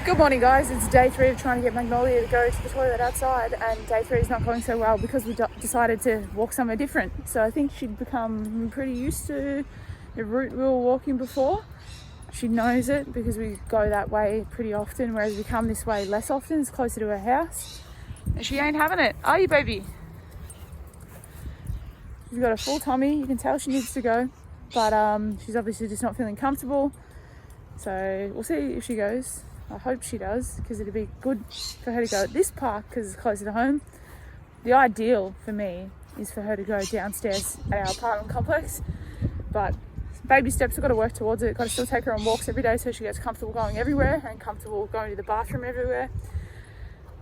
Good morning, guys. It's day 3 of trying to get Magnolia to go to the toilet outside, and day 3 is not going so well because we decided to walk somewhere different. So I think she'd become pretty used to the route we were walking before. She knows it because we go that way pretty often, whereas we come this way less often. It's closer to her house. And she ain't having it, are you, baby? She's got a full tummy. You can tell she needs to go, but she's obviously just not feeling comfortable. So we'll see if she goes. I hope she does, because it'd be good for her to go at this park because it's closer to home. The ideal for me is for her to go downstairs at our apartment complex, but baby steps, we've got to work towards it. Got to still take her on walks every day so she gets comfortable going everywhere and comfortable going to the bathroom everywhere.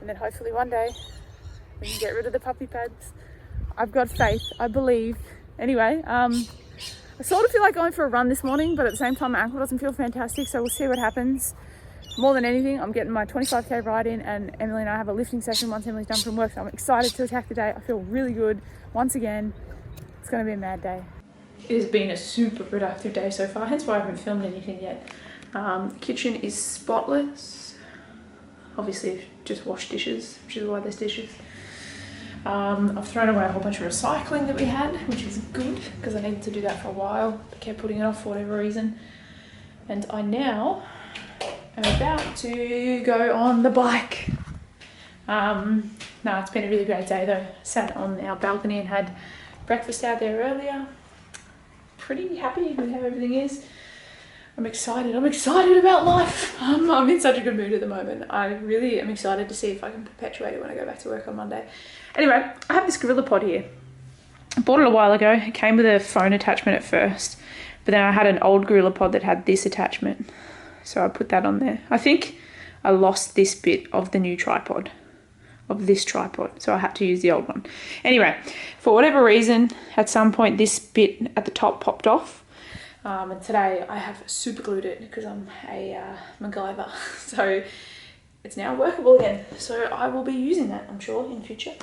And then hopefully one day we can get rid of the puppy pads. I've got faith, I believe. Anyway, I sort of feel like going for a run this morning, but at the same time my ankle doesn't feel fantastic, so we'll see what happens. More than anything, I'm getting my 25k ride in, and Emily and I have a lifting session once Emily's done from work, so I'm excited to attack the day. I feel really good. Once again, it's going to be a mad day. It has been a super productive day so far, hence why I haven't filmed anything yet. The kitchen is spotless. Obviously, I've just washed dishes, which is why there's dishes. I've thrown away a whole bunch of recycling that we had, which is good, because I needed to do that for a while, but kept putting it off for whatever reason. And I now I'm about to go on the bike. No, it's been a really great day though. Sat on our balcony and had breakfast out there earlier. Pretty happy with how everything is. I'm excited about life. I'm in such a good mood at the moment. I really am excited to see if I can perpetuate it when I go back to work on Monday. Anyway, I have this GorillaPod here. I bought it a while ago. It came with a phone attachment at first, but then I had an old GorillaPod that had this attachment. So I put that on there. I think I lost this bit of the new tripod, of this tripod. So I had to use the old one. Anyway, for whatever reason, at some point this bit at the top popped off. And today I have super glued it because I'm a MacGyver. So it's now workable again. So I will be using that, I'm sure, in future.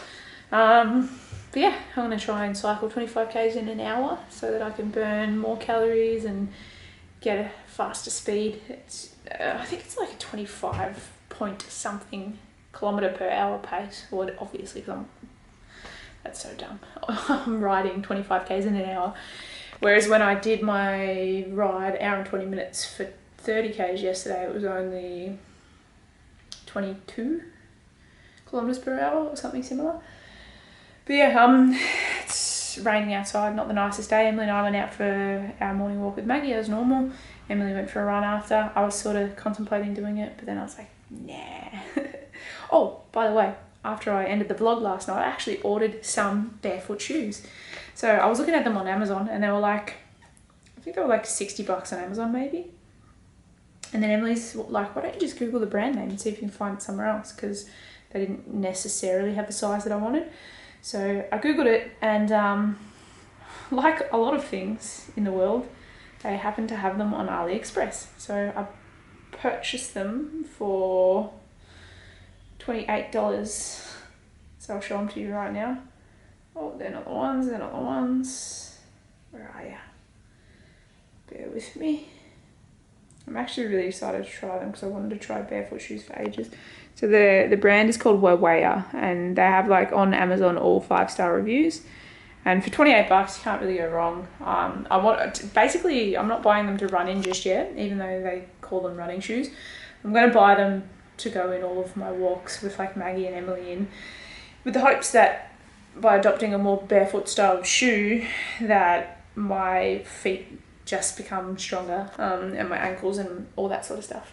But yeah, I'm going to try and cycle 25k's in an hour so that I can burn more calories and get a faster speed. It's I think it's like a 25 point something kilometre per hour pace. Well, obviously, because that's so dumb. I'm riding 25k's in an hour. Whereas when I did my ride, hour and 20 minutes for 30k's yesterday, it was only 22 kilometres per hour or something similar. But yeah, it's raining outside, not the nicest day. Emily and I went out for our morning walk with Maggie as normal. Emily went for a run after. I was sort of contemplating doing it, but then I was like, nah. Oh, by the way, after I ended the vlog last night, I actually ordered some barefoot shoes. So I was looking at them on Amazon and they were like, I think they were like $60 on Amazon maybe. And then Emily's like, why don't you just Google the brand name and see if you can find it somewhere else, because they didn't necessarily have the size that I wanted. So I Googled it, and like a lot of things in the world, they happen to have them on AliExpress. So I purchased them for $28. So I'll show them to you right now. Oh, they're not the ones. Where are you? Bear with me. I'm actually really excited to try them because I wanted to try barefoot shoes for ages. So the brand is called Waweya, and they have like on Amazon all 5-star reviews. And for $28, you can't really go wrong. Basically, I'm not buying them to run in just yet, even though they call them running shoes. I'm going to buy them to go in all of my walks with like Maggie and Emily in, with the hopes that by adopting a more barefoot style shoe, that my feet just become stronger, and my ankles and all that sort of stuff.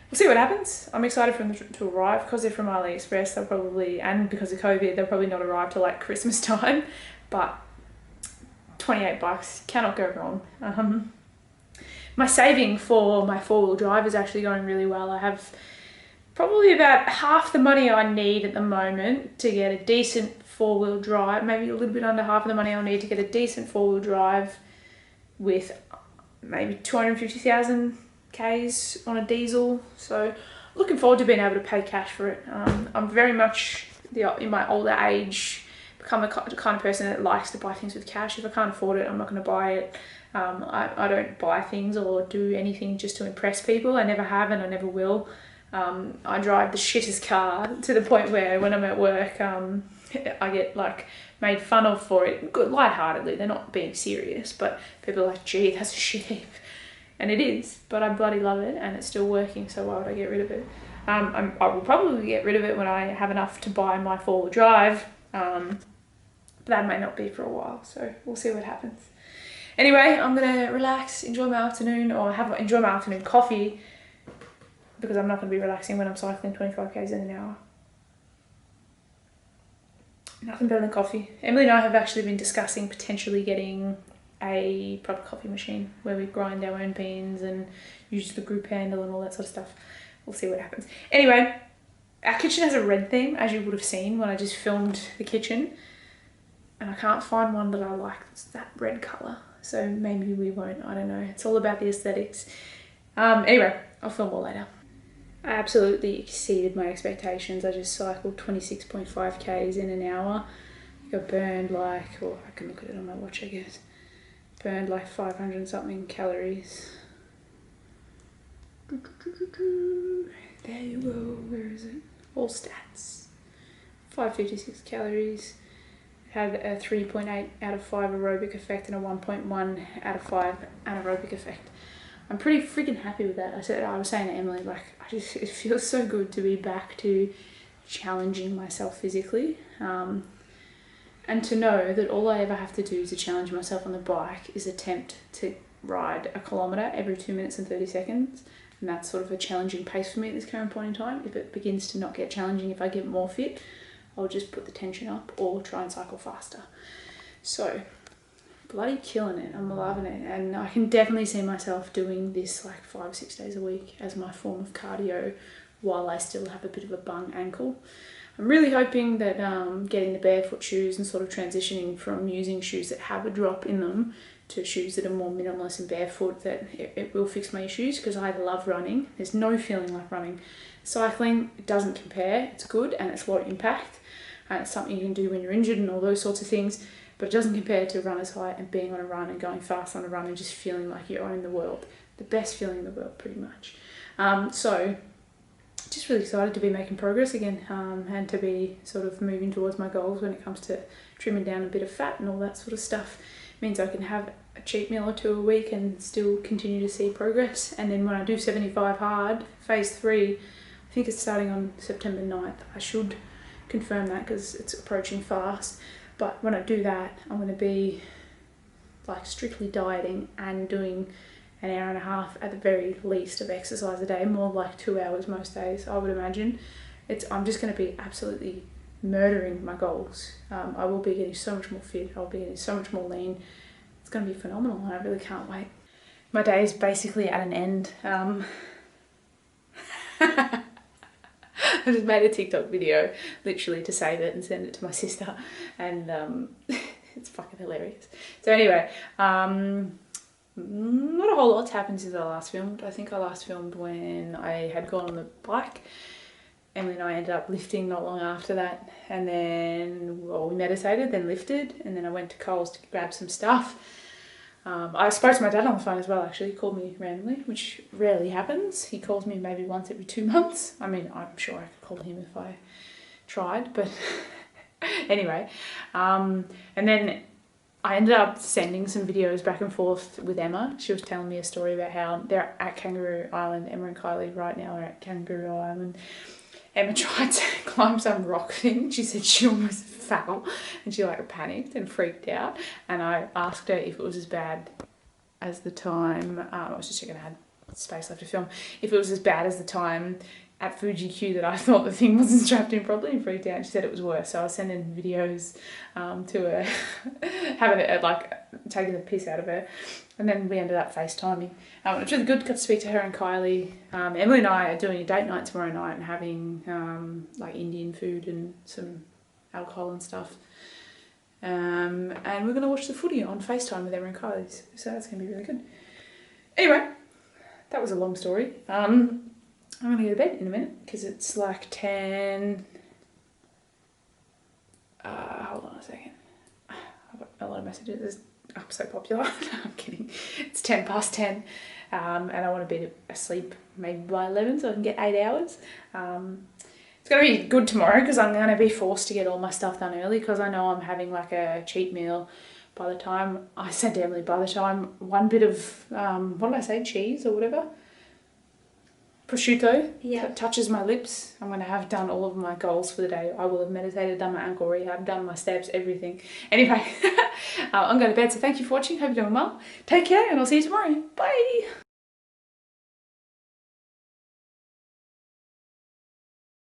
We'll see what happens. I'm excited for them to arrive. Because they're from AliExpress, they'll probably, and because of COVID, they'll probably not arrive till like Christmas time. But $28, cannot go wrong. My saving for my 4-wheel drive is actually going really well. I have probably about half the money I need at the moment to get a decent 4-wheel drive, maybe a little bit under half of the money I'll need to get a decent 4-wheel drive with maybe 250,000 Ks on a diesel. So looking forward to being able to pay cash for it. I'm very much in my older age become the kind of person that likes to buy things with cash. If I can't afford it, I'm not going to buy it. I don't buy things or do anything just to impress people. I never have and I never will. I drive the shittest car to the point where when I'm at work, I get like made fun of for it, good, lightheartedly. They're not being serious, but people are like, gee, that's a shit heap. And it is, but I bloody love it, and it's still working, so why would I get rid of it? I will probably get rid of it when I have enough to buy my 4-wheel drive, but that may not be for a while, so we'll see what happens. Anyway, I'm gonna relax, enjoy my afternoon, or enjoy my afternoon coffee, because I'm not gonna be relaxing when I'm cycling 25 k's in an hour. Nothing better than coffee. Emily and I have actually been discussing potentially getting a proper coffee machine where we grind our own beans and use the group handle and all that sort of stuff. We'll see what happens. Anyway, our kitchen has a red theme, as you would have seen when I just filmed the kitchen. And I can't find one that I like that's that red colour. So maybe we won't, I don't know. It's all about the aesthetics. Anyway, I'll film more later. I absolutely exceeded my expectations. I just cycled 26.5 k's in an hour. I burned like, well, I can look at it on my watch, I guess. Burned like 500 and something calories. There you go, where is it? All stats. 556 calories. Had a 3.8 out of 5 aerobic effect and a 1.1 out of 5 anaerobic effect. I'm pretty freaking happy with that. I was saying to Emily, like, it feels so good to be back to challenging myself physically. And to know that all I ever have to do to challenge myself on the bike is attempt to ride a kilometre every 2 minutes and 30 seconds. And that's sort of a challenging pace for me at this current point in time. If it begins to not get challenging, if I get more fit, I'll just put the tension up or try and cycle faster. So, bloody killing it. I'm loving it. And I can definitely see myself doing this like 5 or 6 days a week as my form of cardio while I still have a bit of a bung ankle. I'm really hoping that getting the barefoot shoes and sort of transitioning from using shoes that have a drop in them to shoes that are more minimalist and barefoot, that it will fix my issues, because I love running. There's no feeling like running. Cycling, it doesn't compare. It's good and it's low impact. And it's something you can do when you're injured and all those sorts of things. But it doesn't compare to runner's high and being on a run and going fast on a run and just feeling like you own the world. The best feeling in the world, pretty much. So, just really excited to be making progress again, and to be sort of moving towards my goals when it comes to trimming down a bit of fat and all that sort of stuff. It means I can have a cheat meal or 2 a week and still continue to see progress. And then when I do 75 hard, phase 3, I think it's starting on September 9th. I should confirm that because it's approaching fast. But when I do that, I'm going to be like strictly dieting and doing an hour and a half at the very least of exercise a day, more like 2 hours most days, I would imagine. I'm just going to be absolutely murdering my goals. I will be getting so much more fit. I'll be getting so much more lean. It's going to be phenomenal, and I really can't wait. My day is basically at an end. I just made a TikTok video literally to save it and send it to my sister, and it's fucking hilarious. So anyway, not a whole lot's happened since I last filmed. I think I last filmed when I had gone on the bike. Emily and I ended up lifting not long after that, and then, well, we meditated, then lifted, and then I went to Coles to grab some stuff. I spoke to my dad on the phone as well, actually. He called me randomly, which rarely happens. He calls me maybe once every 2 months. I mean, I'm sure I could call him if I tried, but anyway. And then I ended up sending some videos back and forth with Emma. She was telling me a story about how they're at Kangaroo Island. Emma and Kylie right now are at Kangaroo Island. Emma tried to climb some rock thing. She said she almost fell and she like panicked and freaked out. And I asked her if it was as bad as the time, I was just checking I had space left to film, if it was as bad as the time at Fuji Q that I thought the thing wasn't strapped in properly and freaked out. And she said it was worse. So I was sending videos to her, having it like taking the piss out of her. And then we ended up FaceTiming. It was really good. Got to speak to her and Kylie. Emily and I are doing a date night tomorrow night and having like Indian food and some alcohol and stuff. And we're going to watch the footy on FaceTime with Emma and Kylie. So that's going to be really good. Anyway, that was a long story. I'm going to go to bed in a minute because it's like 10... hold on a second. I've got a lot of messages. I'm so popular. I'm kidding. It's 10 past 10. and I want to be asleep maybe by 11 so I can get 8 hours. It's going to be good tomorrow because I'm going to be forced to get all my stuff done early because I know I'm having like a cheat meal. By the time, I said to Emily, by the time one bit of, what did I say, cheese or whatever? Prosciutto touches my lips, I'm going to have done all of my goals for the day. I will have meditated, done my ankle rehab, done my steps, everything. Anyway, I'm going to bed, so thank you for watching. Hope you're doing well. Take care, and I'll see you tomorrow. Bye!